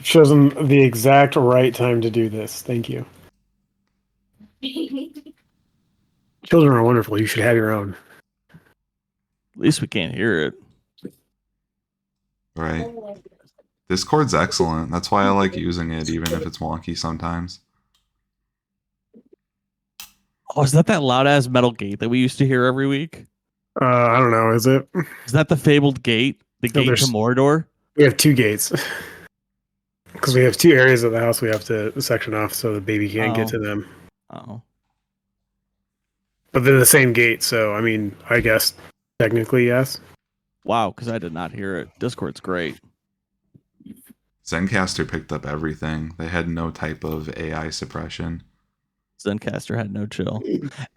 chosen the exact right time to do this. Thank you. Children are wonderful. You should have your own. At least we can't hear it. Right. Discord's excellent. That's why I like using it, even if it's wonky sometimes. Oh, is that loud ass metal gate that we used to hear every week? I don't know. Is it? Is that the fabled gate? The No, gate to Mordor? We have two gates. Because we have two areas of the house we have to section off so the baby can't get to them. Oh. But they're the same gate, so I mean, I guess technically yes. Wow, because I did not hear it. Discord's great. Zencaster picked up everything. They had no type of AI suppression. Zencaster had no chill.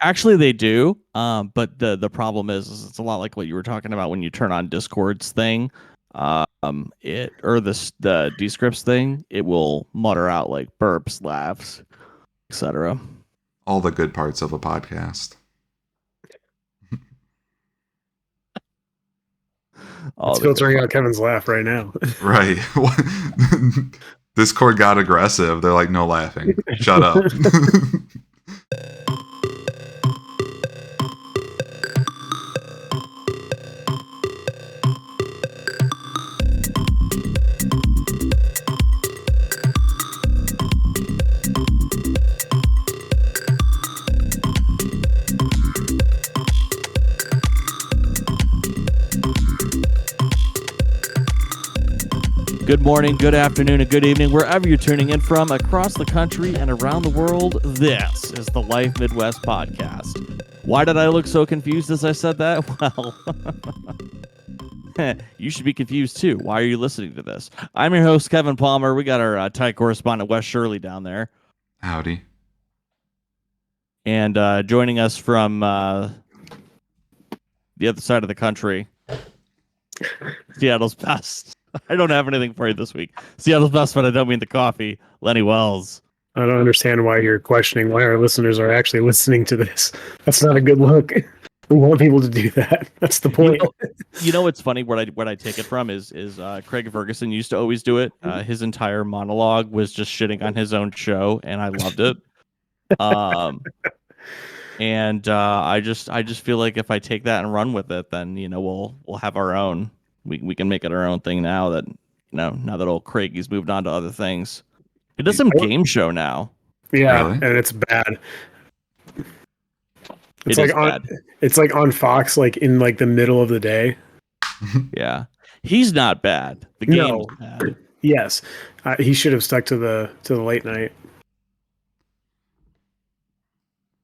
Actually, they do. But the problem is it's a lot like what you were talking about when you turn on Discord's thing. The Descripts thing, it will mutter out like burps, laughs, etc. All the good parts of a podcast. It's filtering out Kevin's laugh right now. Right. Discord got aggressive. They're like, no laughing. Shut up. Good morning, good afternoon, and good evening, wherever you're tuning in from across the country and around the world. This is the Life Midwest Podcast. Why did I look so confused as I said that? Well, you should be confused too. Why are you listening to this? I'm your host, Kevin Palmer. We got our tight correspondent, Wes Shirley, down there. Howdy. And joining us from the other side of the country, Seattle's best. I don't have anything for you this week. Seattle's best, but I don't mean the coffee. Lenny Wells. I don't understand why you're questioning why our listeners are actually listening to this. That's not a good look. We want people to do that. That's the point. You know what's funny? What I take it from is Craig Ferguson used to always do it. His entire monologue was just shitting on his own show, and I loved it. And I just feel like if I take that and run with it, then we'll have our own. We can make it our own thing now that now that old Craigie's moved on to other things. He does some game show now. Yeah, really? And it's bad. It's like on Fox, like in like the middle of the day. Yeah, he's not bad. The game's bad. Yes, he should have stuck to the late night.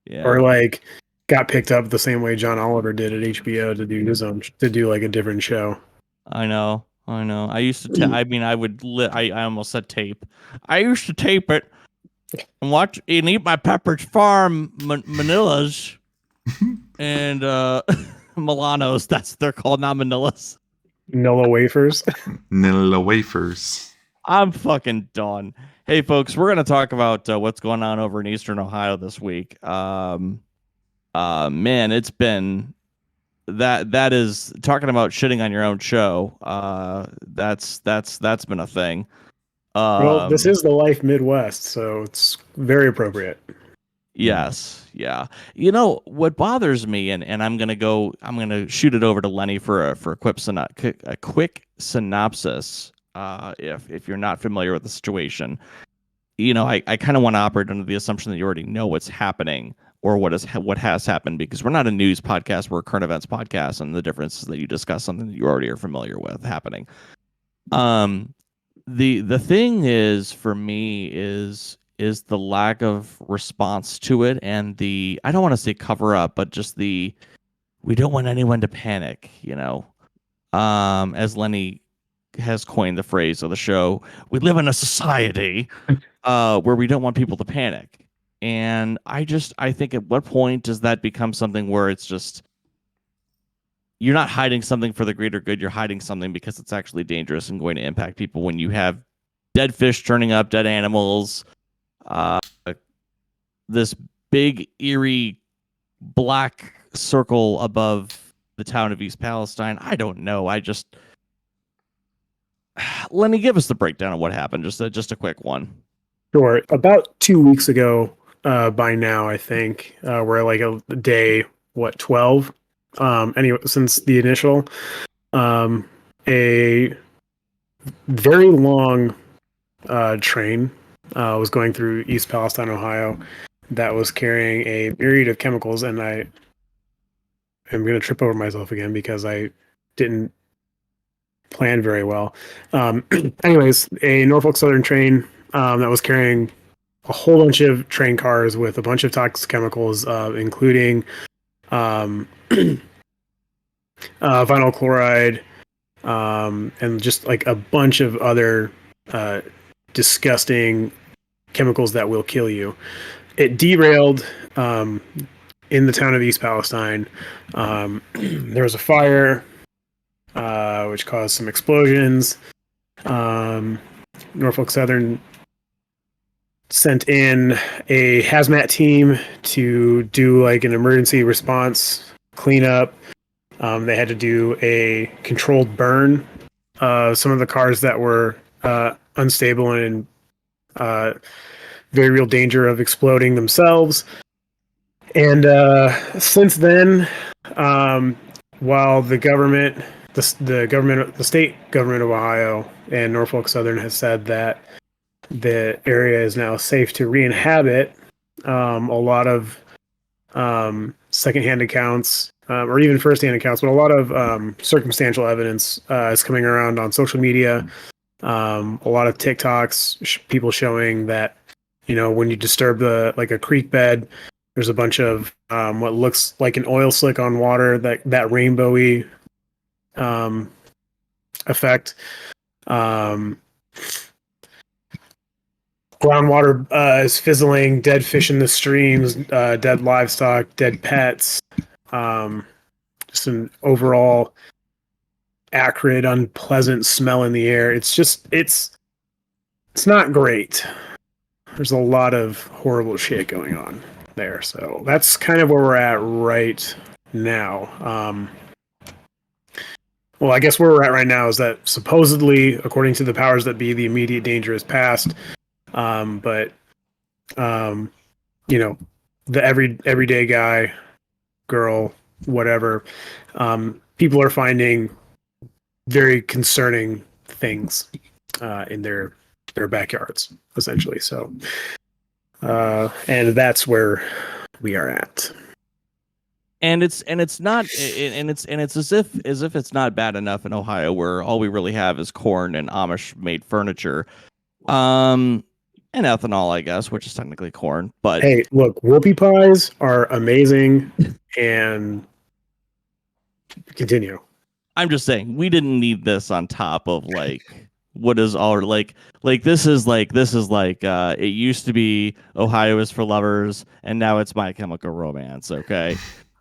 Yeah, or like got picked up the same way John Oliver did at HBO to do like a different show. I know. I used to. I almost said tape. I used to tape it and watch and eat my Pepperidge Farm Manilas and Milanos. They're called, not Manilas. Nilla wafers. Nilla wafers. I'm fucking done. Hey, folks, we're gonna talk about what's going on over in Eastern Ohio this week. Man, it's been. That is talking about shitting on your own show. That's been a thing. Well, this is the Life Midwest, so it's very appropriate. Yes, yeah. You know what bothers me, and I'm gonna shoot it over to Lenny for a quick synopsis. If you're not familiar with the situation, I kind of want to operate under the assumption that you already know what's happening or what has happened, because we're not a news podcast, we're a current events podcast, and the difference is that you discuss something that you already are familiar with happening. The thing is, for me, is the lack of response to it, and I don't want to say cover up, but just we don't want anyone to panic, as Lenny has coined the phrase of the show, we live in a society where we don't want people to panic. And I think, at what point does that become something where it's just, you're not hiding something for the greater good, you're hiding something because it's actually dangerous and going to impact people, when you have dead fish turning up, dead animals, this big eerie black circle above the town of East Palestine. I don't know. Lenny, give us the breakdown of what happened. Just a quick one. Sure. About 2 weeks ago, by now, I think, we're like a day, 12? Anyway, since the initial, a very long train was going through East Palestine, Ohio, that was carrying a myriad of chemicals, and I am going to trip over myself again because I didn't plan very well. Anyways, a Norfolk Southern train that was carrying a whole bunch of train cars with a bunch of toxic chemicals, including vinyl chloride, and just like a bunch of other disgusting chemicals that will kill you. It derailed in the town of East Palestine. There was a fire, which caused some explosions. Norfolk Southern sent in a hazmat team to do like an emergency response cleanup. They had to do a controlled burn of some of the cars that were unstable and in very real danger of exploding themselves. And since then, while the government, the state government of Ohio and Norfolk Southern has said that the area is now safe to re-inhabit, a lot of secondhand accounts, or even firsthand accounts, but a lot of circumstantial evidence is coming around on social media. A lot of TikToks, people showing that, when you disturb like a creek bed, there's a bunch of what looks like an oil slick on water, that rainbowy effect. Groundwater is fizzling, dead fish in the streams, dead livestock, dead pets. Just an overall acrid, unpleasant smell in the air. It's not great. There's a lot of horrible shit going on there. So that's kind of where we're at right now. Well, I guess where we're at right now is that supposedly, according to the powers that be, the immediate danger is past. But the everyday guy, girl, whatever, people are finding very concerning things in their backyards, essentially. So, and that's where we are at. And it's not as if it's not bad enough in Ohio, where all we really have is corn and Amish made furniture. And ethanol, I guess, which is technically corn. But hey, look, whoopie pies are amazing, and continue. I'm just saying we didn't need this on top of like what is all like this is like it used to be Ohio is for lovers, and now it's My Chemical Romance. Okay.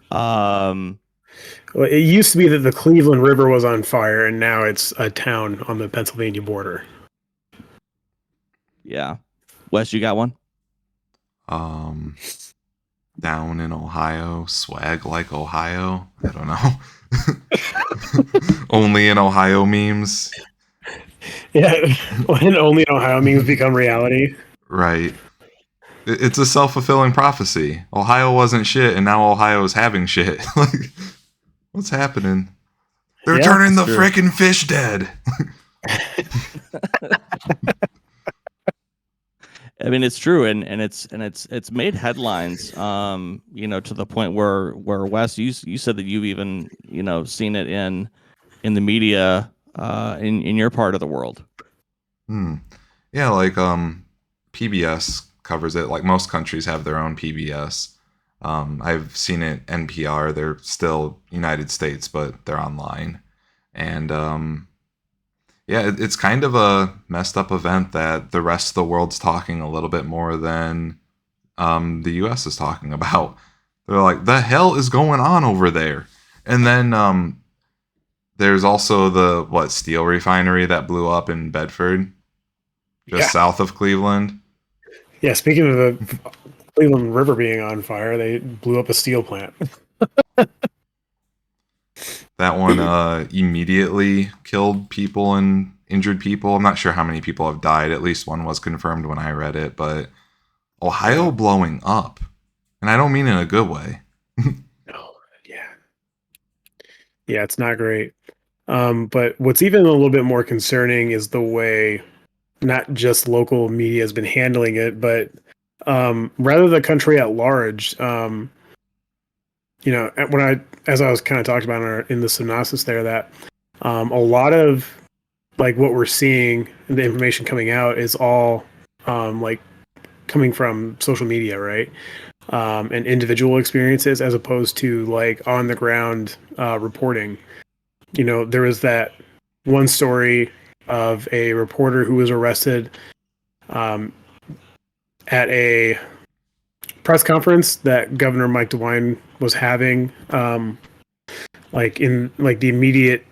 Well, it used to be that the Cleveland River was on fire, and now it's a town on the Pennsylvania border. Yeah. Wes, you got one? Down in Ohio, swag like Ohio. I don't know. Only in Ohio memes. Yeah, when only in Ohio memes become reality. Right. It's a self-fulfilling prophecy. Ohio wasn't shit, and now Ohio is having shit. Like, what's happening? They're turning the frickin' fish dead. I mean, it's true, and it's made headlines. To the point where Wes, you said that you've even seen it in the media in your part of the world. Yeah, like PBS covers it. Like most countries have their own PBS. I've seen it NPR. They're still United States, but they're online, and it's kind of a messed up event that the rest of the world's talking a little bit more than the U.S. is talking about. They're like, the hell is going on over there? And then there's also the steel refinery that blew up in Bedford, just south of Cleveland. Yeah, speaking of the Cleveland River being on fire, they blew up a steel plant. That one immediately killed people in injured people. I'm not sure how many people have died. At least one was confirmed when I read it, but Ohio blowing up. And I don't mean in a good way. Oh, yeah. Yeah, it's not great. But what's even a little bit more concerning is the way not just local media has been handling it, but rather the country at large. As I was kind of talking about in the synopsis there, that a lot of like what we're seeing and the information coming out is all like coming from social media, right? And individual experiences as opposed to like on the ground reporting. There was that one story of a reporter who was arrested um, at a press conference that Governor Mike DeWine was having, like in like the immediate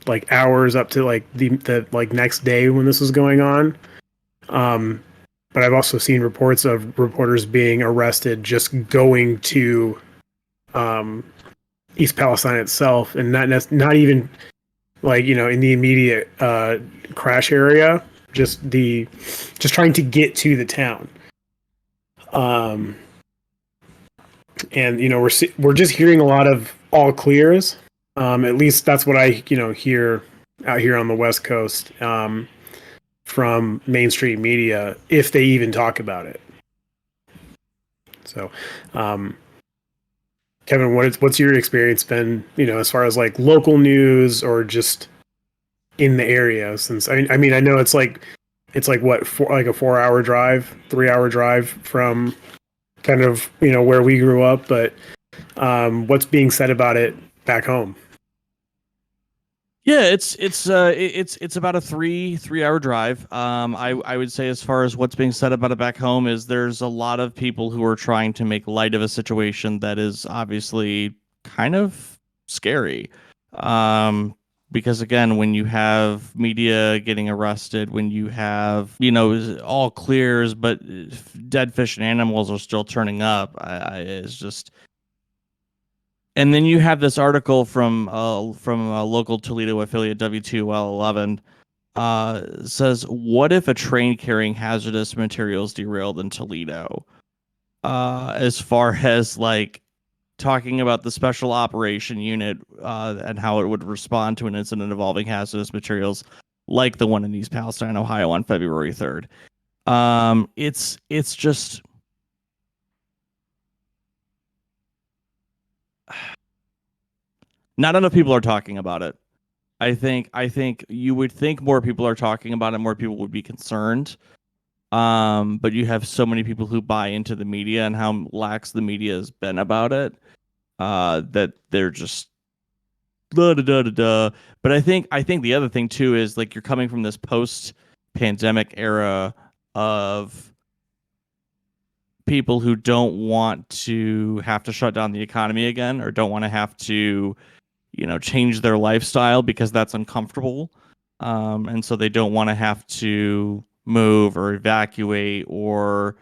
like hours up to like the like next day when this was going on. But I've also seen reports of reporters being arrested just going to East Palestine itself, and not even like in the immediate crash area, just trying to get to the town. And we're just hearing a lot of all clears. At least that's what I hear out here on the West Coast from mainstream media, if they even talk about it. So, Kevin, what's your experience been? As far as like local news or just in the area? Since I mean I know it's like what like a 4-hour drive, 3-hour drive from kind of where we grew up, but what's being said about it back home? Yeah, it's about a 3 hour drive. I would say, as far as what's being said about it back home, is there's a lot of people who are trying to make light of a situation that is obviously kind of scary. Um, because again, when you have media getting arrested, when you have all clears, but dead fish and animals are still turning up, it's just. And then you have this article from a local Toledo affiliate, W2L11, says, "What if a train carrying hazardous materials derailed in Toledo?" As far as like talking about the special operation unit and how it would respond to an incident involving hazardous materials, like the one in East Palestine, Ohio, on February 3rd. It's just. Not enough people are talking about it. I think you would think more people are talking about it, more people would be concerned. But you have so many people who buy into the media and how lax the media has been about it, that they're just da da da da da. But I think the other thing too is, like, you're coming from this post-pandemic era of people who don't want to have to shut down the economy again, or don't want to have to change their lifestyle because that's uncomfortable. And so they don't want to have to move or evacuate or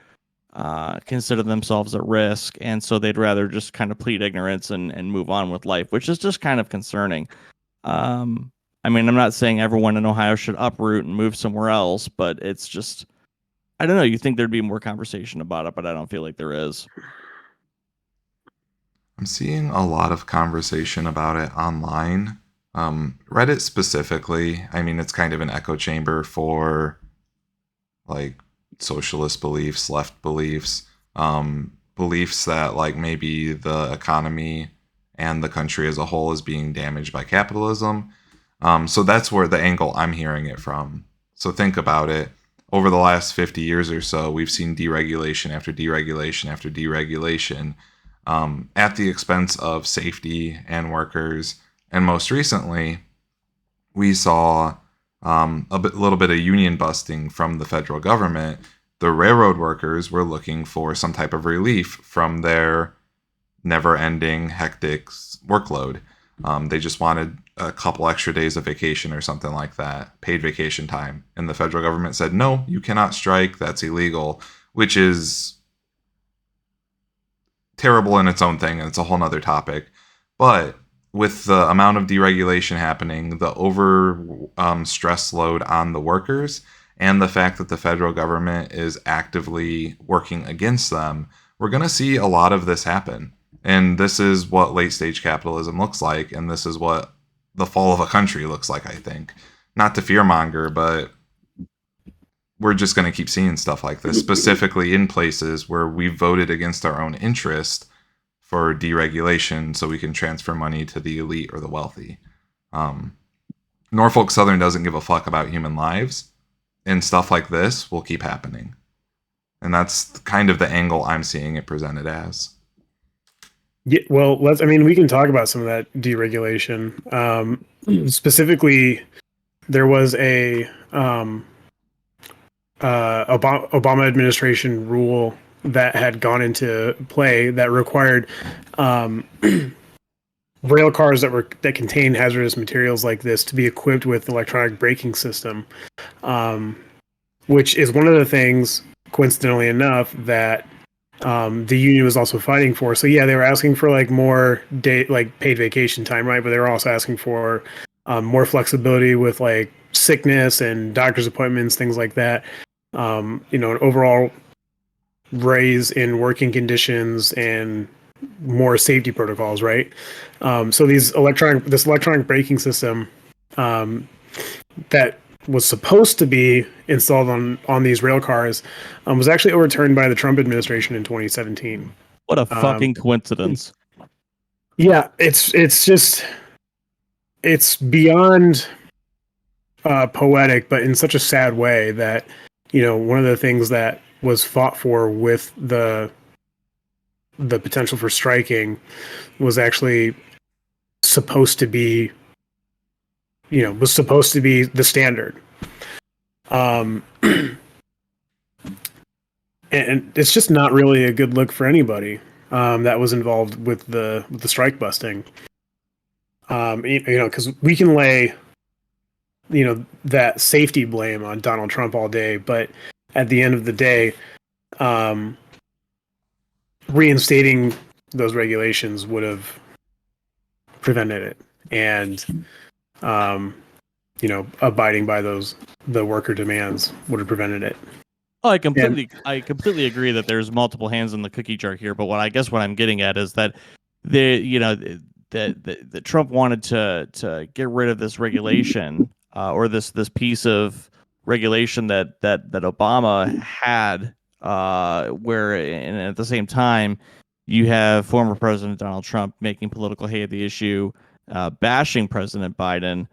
consider themselves at risk. And so they'd rather just kind of plead ignorance and move on with life, which is just kind of concerning. I mean, I'm not saying everyone in Ohio should uproot and move somewhere else, but it's just, I don't know. You think there'd be more conversation about it, but I don't feel like there is. I'm seeing a lot of conversation about it online. Reddit specifically, I mean, it's kind of an echo chamber for like socialist beliefs, left beliefs, beliefs that like maybe the economy and the country as a whole is being damaged by capitalism. So that's where the angle I'm hearing it from. So think about it. Over the last 50 years or so, we've seen deregulation after deregulation after deregulation, at the expense of safety and workers. And most recently, we saw little bit of union busting from the federal government. The railroad workers were looking for some type of relief from their never-ending hectic workload. They just wanted a couple extra days of vacation or something like that, paid vacation time. And the federal government said, no, you cannot strike. That's illegal, which is terrible in its own thing. And it's a whole nother topic. But with the amount of deregulation happening, the over stress load on the workers, and the fact that the federal government is actively working against them, we're going to see a lot of this happen. And this is what late stage capitalism looks like, and this is what the fall of a country looks like, I think. Not to fearmonger, but we're just going to keep seeing stuff like this, specifically in places where we voted against our own interest for deregulation so we can transfer money to the elite or the wealthy. Norfolk Southern doesn't give a fuck about human lives, and stuff like this will keep happening. And that's kind of the angle I'm seeing it presented as. Yeah, well, we can talk about some of that deregulation. Specifically, there was a Obama administration rule that had gone into play that required rail cars that contain hazardous materials like this to be equipped with electronic braking system, which is one of the things, coincidentally enough, that the union was also fighting for. So yeah, they were asking for like more paid vacation time, right? But they were also asking for more flexibility with like sickness and doctor's appointments, things like that. An overall raise in working conditions and more safety protocols, right? So this electronic braking system that was supposed to be installed on these rail cars was actually overturned by the Trump administration in 2017. What a fucking coincidence. Yeah, it's beyond poetic, but in such a sad way that, one of the things that was fought for with the potential for striking was actually supposed to be the standard. And it's just not really a good look for anybody that was involved with the strike busting. Because we can lay that safety blame on Donald Trump all day, but at the end of the day, reinstating those regulations would have prevented it, and abiding by the worker demands would have prevented it. Oh, I completely agree that there's multiple hands in the cookie jar here, but what I'm getting at is that that Trump wanted to get rid of this regulation or this piece of regulation that Obama had, where and at the same time you have former President Donald Trump making political hay of the issue, bashing President Biden,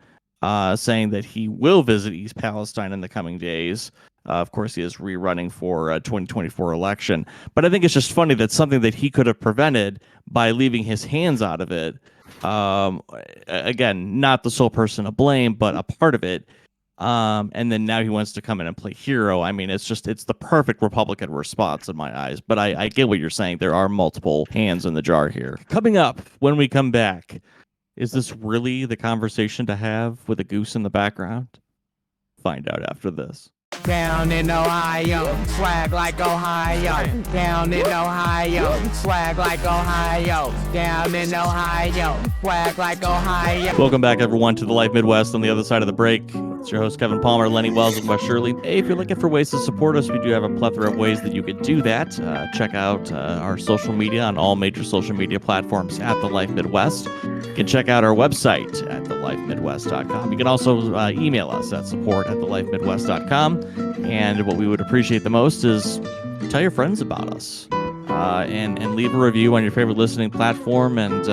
saying that he will visit East Palestine in the coming days. Of course, he is rerunning for a 2024 election. But I think it's just funny that something that he could have prevented by leaving his hands out of it, again, not the sole person to blame, but a part of it. And then now he wants to come in and play hero. I mean, it's the perfect Republican response in my eyes. But I get what you're saying. There are multiple hands in the jar here. Coming up when we come back, is this really the conversation to have with a goose in the background? Find out after this. Down in Ohio, swag like Ohio. Down in Ohio, swag like Ohio. Down in Ohio, swag like Ohio. Welcome back, everyone, to the Life Midwest. On the other side of the break, it's your host, Kevin Palmer, Lenny Wells, and Wes Shirley. Hey, if you're looking for ways to support us, we do have a plethora of ways that you could do that. Check out our social media on all major social media platforms at The Life Midwest. You can check out our website at thelifemidwest.com. You can also email us at support@thelifemidwest.com. And what we would appreciate the most is tell your friends about us and leave a review on your favorite listening platform and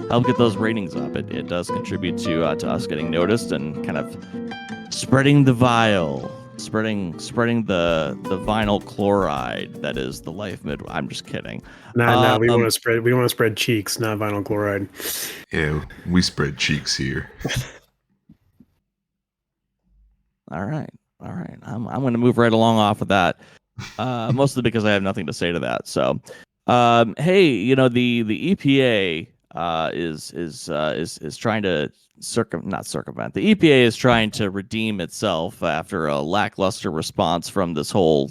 help get those ratings up. It does contribute to us getting noticed and kind of spreading the spreading the vinyl chloride that is the Life Mid. I'm just kidding. No, we want to spread cheeks, not vinyl chloride. Yeah, we spread cheeks here. All right. I'm going to move right along off of that, mostly because I have nothing to say to that. So, hey, the EPA is trying to not circumvent. The EPA is trying to redeem itself after a lackluster response from this whole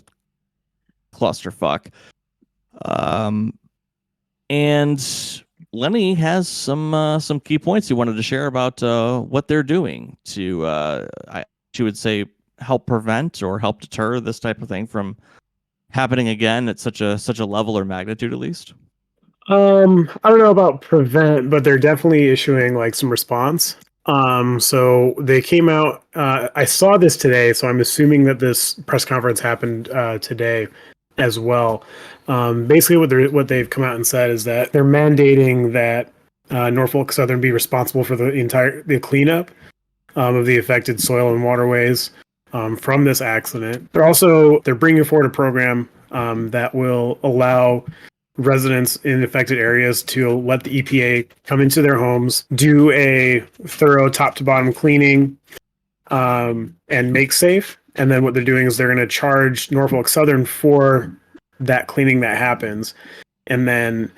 clusterfuck. And Lenny has some key points he wanted to share about what they're doing to she would say help prevent or help deter this type of thing from happening again at such a level or magnitude, at least. I don't know about prevent, but they're definitely issuing like some response. So they came out. I saw this today, so I'm assuming that this press conference happened today as well. Basically, what they've come out and said is that they're mandating that Norfolk Southern be responsible for the cleanup of the affected soil and waterways from this accident. They're bringing forward a program that will allow residents in affected areas to let the EPA come into their homes, do a thorough top to bottom cleaning, and make safe. And then what they're doing is they're going to charge Norfolk Southern for that cleaning that happens. And then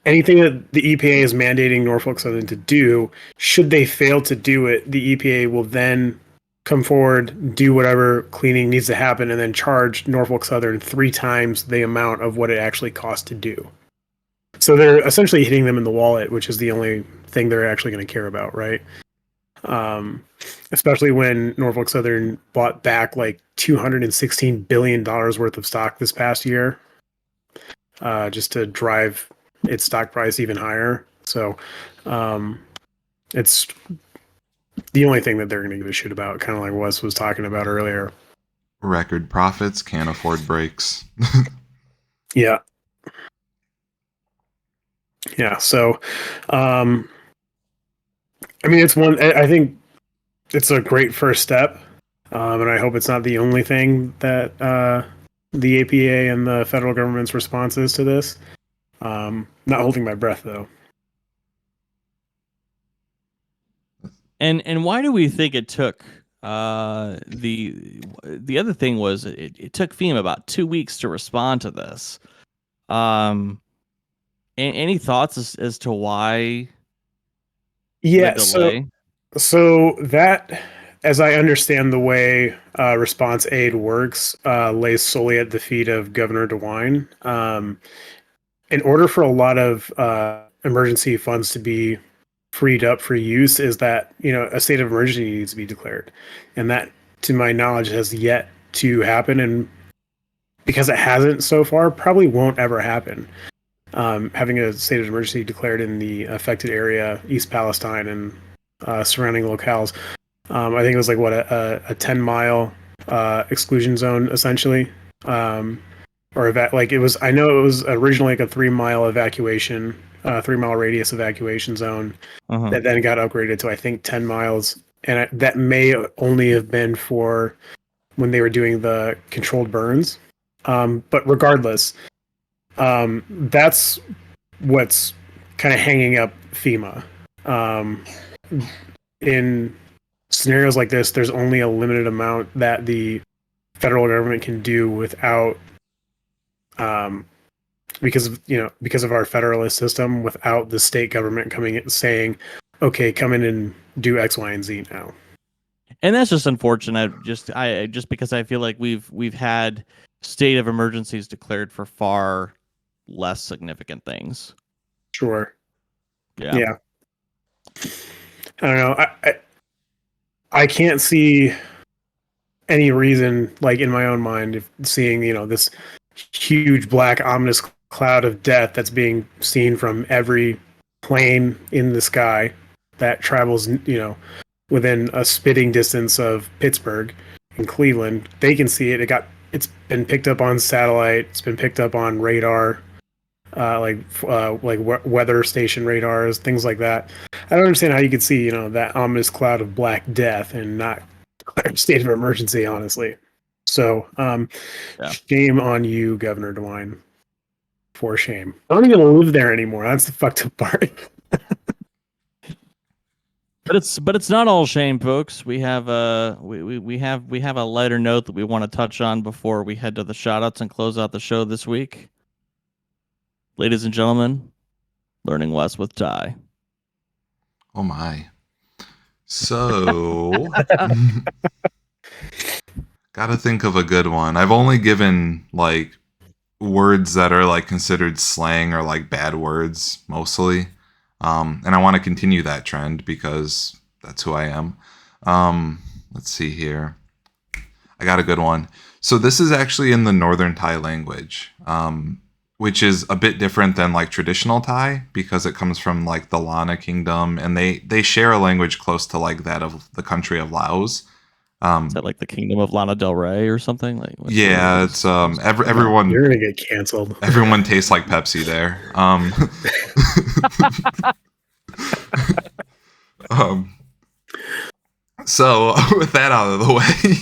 anything that the EPA is mandating Norfolk Southern to do, should they fail to do it, the EPA will then come forward, do whatever cleaning needs to happen, and then charge Norfolk Southern 3 times the amount of what it actually costs to do. So they're essentially hitting them in the wallet, which is the only thing they're actually going to care about, right? Especially when Norfolk Southern bought back like $216 billion worth of stock this past year, just to drive its stock price even higher. So it's the only thing that they're going to give a shit about, kind of like Wes was talking about earlier. Record profits, can't afford breaks. Yeah. Yeah. So, I mean, I think it's a great first step. And I hope it's not the only thing that the APA and the federal government's response is to this. Not holding my breath, though. And why do we think it took the other thing was it took FEMA about 2 weeks to respond to this. Any thoughts as to why Yeah, the delay? so that, as I understand the way response aid works, lays solely at the feet of Governor DeWine. In order for a lot of emergency funds to be freed up for use, is that a state of emergency needs to be declared, and that, to my knowledge, has yet to happen, and because it hasn't so far, probably won't ever happen. Having a state of emergency declared in the affected area, East Palestine and surrounding locales. I think it was like a 10-mile exclusion zone, essentially. It was. I know it was originally like a 3-mile evacuation, 3-mile radius evacuation zone that then got upgraded to, I think, 10 miles, and that may only have been for when they were doing the controlled burns. But regardless, that's what's kind of hanging up FEMA. In scenarios like this, there's only a limited amount that the federal government can do without, because of our federalist system, without the state government coming in and saying, okay, come in and do X, Y, and Z now. And that's just unfortunate. Just because I feel like we've had state of emergencies declared for far less significant things. Sure. Yeah. I don't know. I can't see any reason, like in my own mind, if seeing this huge black ominous cloud of death that's being seen from every plane in the sky that travels, within a spitting distance of Pittsburgh and Cleveland. They can see it. It's been picked up on satellite. It's been picked up on radar, like weather station radars, things like that. I don't understand how you could see, that ominous cloud of black death and not declare a state of emergency, honestly. So, shame on you, Governor DeWine. For shame. I don't even live there anymore. That's the fucked up part. But it's not all shame, folks. We have we have a lighter note that we want to touch on before we head to the shoutouts and close out the show this week. Ladies and gentlemen, Learning West with Ty. Oh my. So gotta think of a good one. I've only given like words that are like considered slang or like bad words mostly. And I want to continue that trend because that's who I am. Let's see here. I got a good one. So this is actually in the Northern Thai language, which is a bit different than like traditional Thai because it comes from like the Lana Kingdom, and they share a language close to like that of the country of Laos. Is that like the Kingdom of Lana Del Rey or something? Like, Yeah, it's everyone. You're gonna get canceled. Everyone tastes like Pepsi there. So with that out of the way,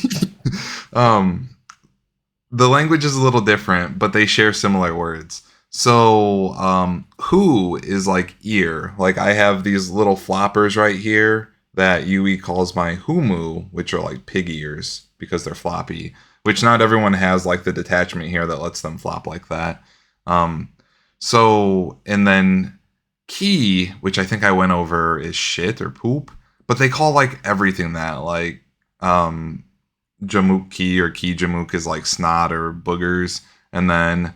the language is a little different, but they share similar words. So who is like ear. Like I have these little floppers right here that Yui calls my humu, which are like pig ears because they're floppy, which not everyone has like the detachment here that lets them flop like that. So, and then ki, which I think I went over, is shit or poop, but they call like everything that, like jamuk ki or ki jamuk is like snot or boogers. And then,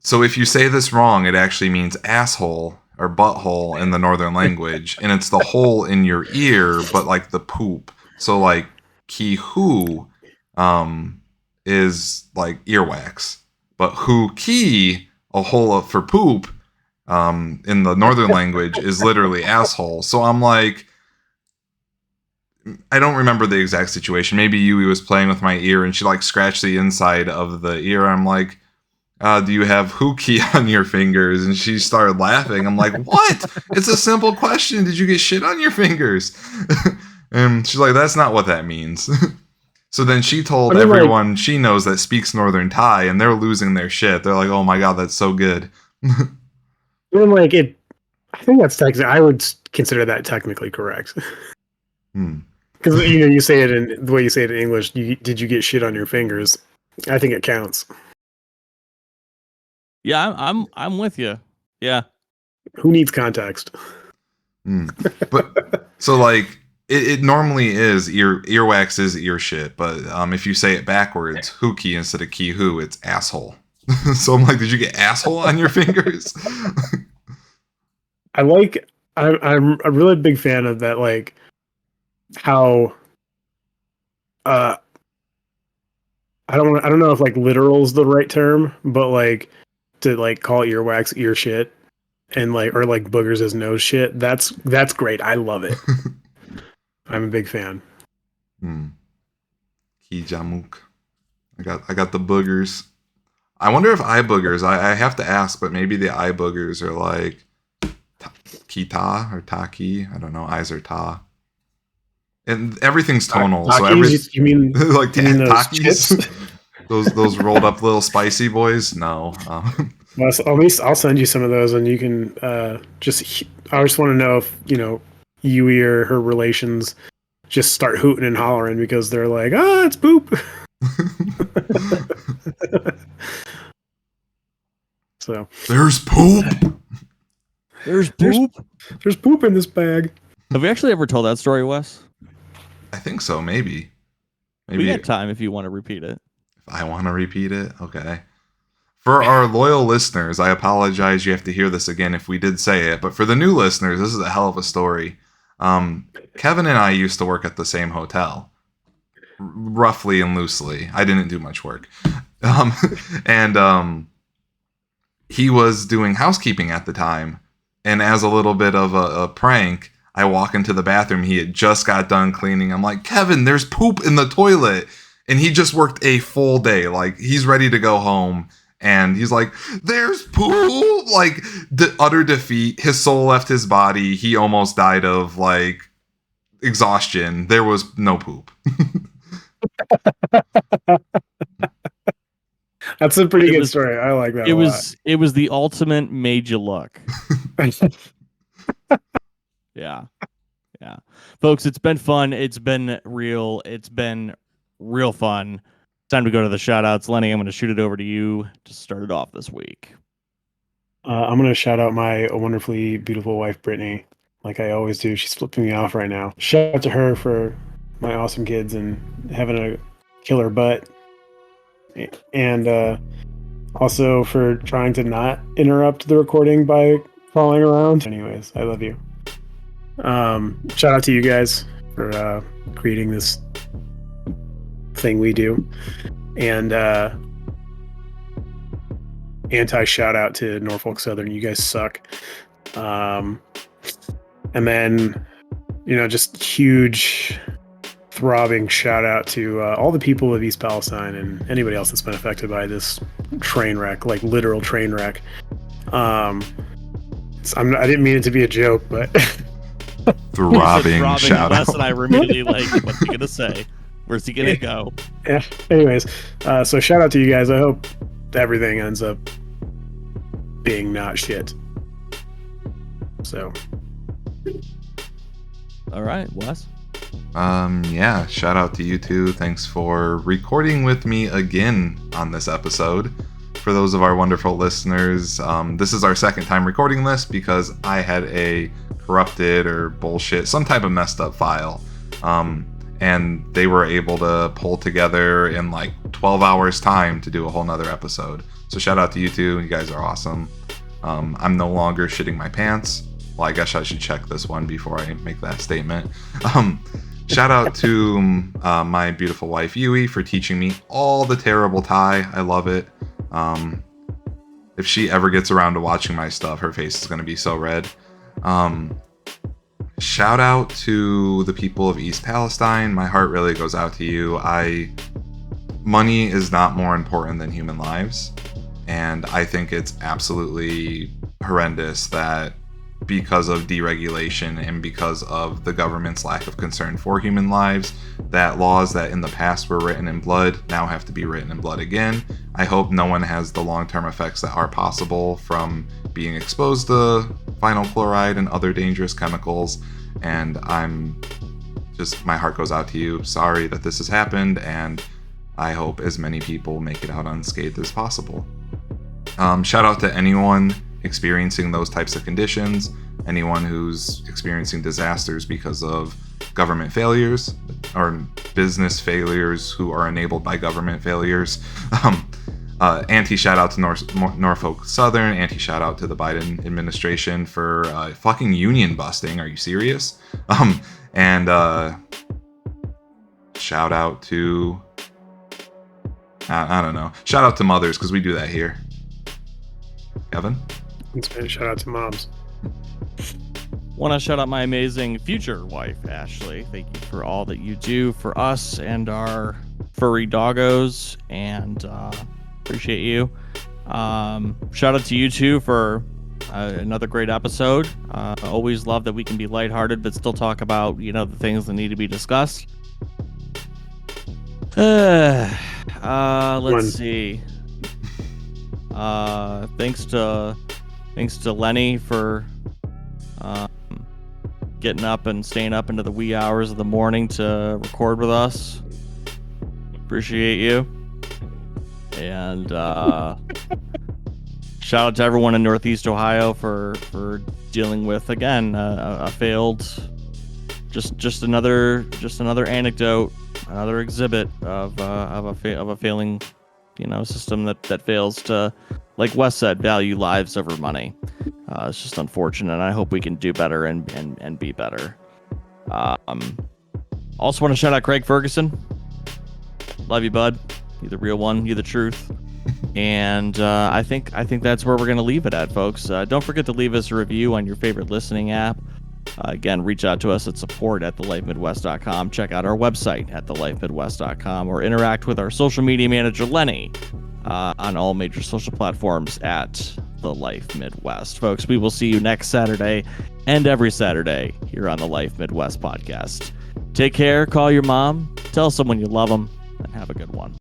so if you say this wrong, it actually means asshole or butthole in the northern language, and it's the hole in your ear, but like the poop. So like ki hu is like earwax, but hu ki, a hole for poop, in the northern language is literally asshole. So I'm like, I don't remember the exact situation. Maybe Yui was playing with my ear and she like scratched the inside of the ear. I'm like, do you have hookie on your fingers? And she started laughing. I'm like, what? It's a simple question. Did you get shit on your fingers? And she's like, that's not what that means. So then she told everyone she knows that speaks Northern Thai, and they're losing their shit. They're like, oh my God, that's so good. Then like it, I think that's technically, I would consider that technically correct. Because you say it in the way you say it in English. Did you get shit on your fingers? I think it counts. Yeah, I'm with you. Yeah. Who needs context? But so like it normally is earwax is ear shit, but if you say it backwards, hookie instead of ki hu, it's asshole. So I'm like, did you get asshole on your fingers? I'm a really big fan of that, like how I don't know if like literal is the right term, but like to like call earwax ear shit and like, or like boogers as nose shit. That's great. I love it. I'm a big fan. Ki jamuk. I got the boogers. I wonder if eye boogers, I have to ask, but maybe the eye boogers are like kita or taki. I don't know. Eyes are ta. And everything's tonal. Takis? You mean like takis? those rolled up little spicy boys? No. Well, at least I'll send you some of those, and you can I just want to know if Yui or her relations just start hooting and hollering because they're like, it's poop. So there's poop. There's poop. There's poop in this bag. Have we actually ever told that story, Wes? I think so. Maybe We got time if you want to repeat it. If I want to repeat it, okay. For our loyal listeners, I apologize. You have to hear this again if we did say it, but for the new listeners, this is a hell of a story. Kevin and I used to work at the same hotel, roughly and loosely. I didn't do much work, and he was doing housekeeping at the time. And as a little bit of a prank, I walk into the bathroom. He had just got done cleaning. I'm like, Kevin, there's poop in the toilet. And he just worked a full day. Like, he's ready to go home. And he's like, there's poop. Like, utter defeat. His soul left his body. He almost died of, like, exhaustion. There was no poop. That's a pretty good story. I like that. It was the ultimate made you look. Yeah. Folks, it's been fun. It's been real. It's been real fun. Time to go to the shout outs. Lenny, I'm going to shoot it over to you to start it off this week. I'm going to shout out my wonderfully beautiful wife, Brittany, like I always do. She's flipping me off right now. Shout out to her for my awesome kids and having a killer butt. and also for trying to not interrupt the recording by crawling around. Anyways, I love you. Shout out to you guys for creating this thing we do, and anti shout out to Norfolk Southern. You guys suck. And then, just huge throbbing shout out to all the people of East Palestine and anybody else that's been affected by this train wreck, like literal train wreck. I didn't mean it to be a joke, but Throbbing shout Wes out. and I were immediately like, what's he gonna say? Where's he gonna go? yeah. Anyways, so shout out to you guys. I hope everything ends up being not shit. So, All right, Wes. Yeah, shout out to you two. Thanks for recording with me again on this episode. For those of our wonderful listeners, this is our second time recording this because I had a corrupted or bullshit, some type of messed up file. And they were able to pull together in like 12 hours time to do a whole nother episode. So shout out to you two. You guys are awesome. I'm no longer shitting my pants. Well, I guess I should check this one before I make that statement. Shout out to my beautiful wife, Yui, for teaching me all the terrible Thai. I love it. If she ever gets around to watching my stuff, her face is going to be so red. Shout out to the people of East Palestine. My heart really goes out to you. Money is not more important than human lives. And I think it's absolutely horrendous that because of deregulation and because of the government's lack of concern for human lives, that laws that in the past were written in blood now have to be written in blood again. I hope no one has the long-term effects that are possible from being exposed to vinyl chloride and other dangerous chemicals. And my heart goes out to you. Sorry that this has happened, and I hope as many people make it out unscathed as possible. Shout out to anyone experiencing those types of conditions, anyone who's experiencing disasters because of government failures or business failures who are enabled by government failures. Anti-shout out to Norfolk Southern, anti-shout out to the Biden administration for fucking union busting. Are you serious? And shout out to I don't know. Shout out to mothers, because we do that here. Kevin? Shout out to moms. Want to shout out my amazing future wife, Ashley. Thank you for all that you do for us and our furry doggos, and appreciate you. Shout out to you two for another great episode. Always love that we can be lighthearted but still talk about, the things that need to be discussed. Let's see. Thanks to Lenny for getting up and staying up into the wee hours of the morning to record with us. Appreciate you. And shout out to everyone in Northeast Ohio for dealing with, again, a failed, just another anecdote, another exhibit of a failing, system that fails to, like Wes said, value lives over money. It's just unfortunate. I hope we can do better and be better. Also want to shout out Craig Ferguson. Love you, bud. You're the real one. You're the truth. And I think that's where we're going to leave it at, folks. Don't forget to leave us a review on your favorite listening app. Again, reach out to us at support@thelifemidwest.com. Check out our website at thelifemidwest.com, or interact with our social media manager, Lenny, on all major social platforms at The Life Midwest. Folks, we will see you next Saturday and every Saturday here on the Life Midwest podcast. Take care, call your mom, tell someone you love them, and have a good one.